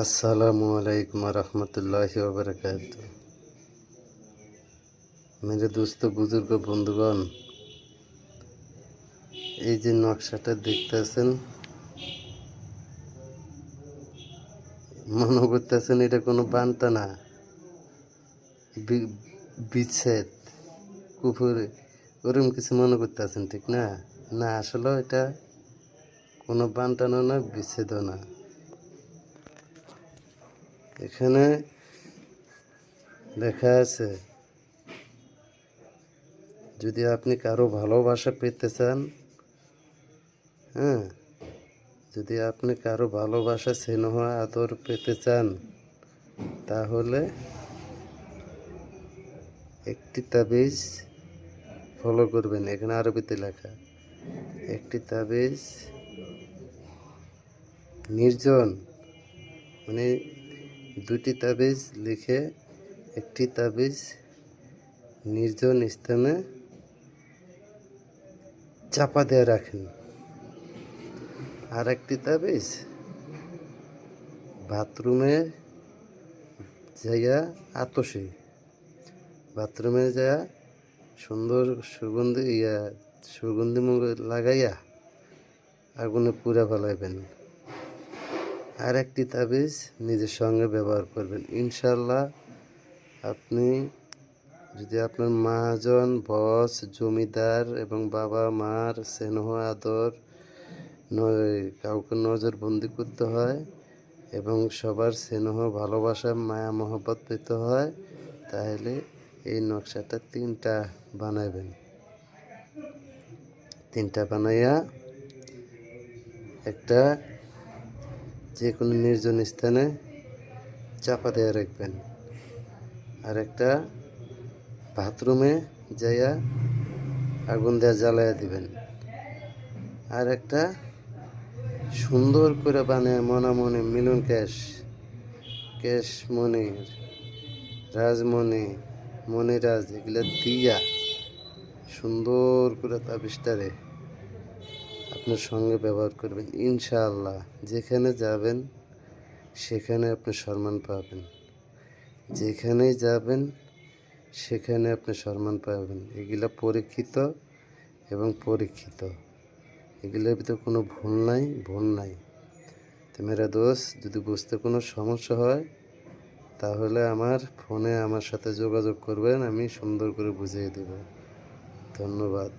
अस्सलामु अलैकुम रहमतुल्लाहि व बरकातुहू। मेरे दोस्तों बुजुर्ग बंधुगण, এই যে নকশাটা দেখতেছেন, মনে করতেছেন এটা কোনো বান্তা না, বিচ্ছেদ, কুফুরি, ওরকম কিছু মনে করতেছেন, ঠিক না? না, আসলে এটা কোনো বান্তানো না, বিচ্ছেদও না। এখানে লেখা আছে, যদি আপনি কারো ভালোবাসা পেতে চান, যদি আপনি কারো ভালোবাসা, স্নেহ, আদর পেতে চান, তাহলে একটি তাবিজ ফলো করবেন। এখানে আরবিতে লেখা, একটি তাবিজ নির্জন, মানে দুটি তাবিজ লিখে একটি তাবিজ নির্জন স্থানে চাপা দিয়ে রাখেন। আর একটি তাবিজ বাথরুমে যাইয়া আতসে, বাথরুমে যাইয়া সুন্দর সুগন্ধি মুখ লাগাইয়া আগুনে পুড়ে ফেলাইবেন। আর একটি তাবিজ নিজের সঙ্গে ব্যবহার করবেন। ইনশাল্লাহ আপনি যদি আপনার মহাজন, বস, জমিদার এবং বাবা মার স্নেহ আদর কাউকে নজরবন্দি করতে হয় এবং সবার স্নেহ, ভালোবাসা, মায়া মহব্বত পেতে হয়, তাহলে এই নকশাটা 3টা বানাবেন। 3টা বানাইয়া একটা যে কোনো নির্জন স্থানে চাপা দিয়ে রাখবেন। আর একটা বাথরুমে যাইয়া আগুন দিয়ে জ্বালাইয়া দিবেন। আর একটা সুন্দর করে বানিয়ে মনামণি, মিলন ক্যাশমণি, রাজমণি, মণিরাজ, এগুলো দিয়া সুন্দর করে তাবিজটারে আপনার সঙ্গে ব্যবহার করবেন। ইনশাআল্লাহ যেখানে যাবেন সেখানে আপনি সম্মান পাবেন, যেখানেই যাবেন সেখানে আপনি সম্মান পাবেন। এগুলা পরীক্ষিত এবং পরীক্ষিত, এগুলোর ভিতরে কোনো ভুল নাই। তো মেরা দোস্ত, যদি বুঝতে কোনো সমস্যা হয় তাহলে আমার ফোনে আমার সাথে যোগাযোগ করবেন, আমি সুন্দর করে বুঝিয়ে দেব। ধন্যবাদ।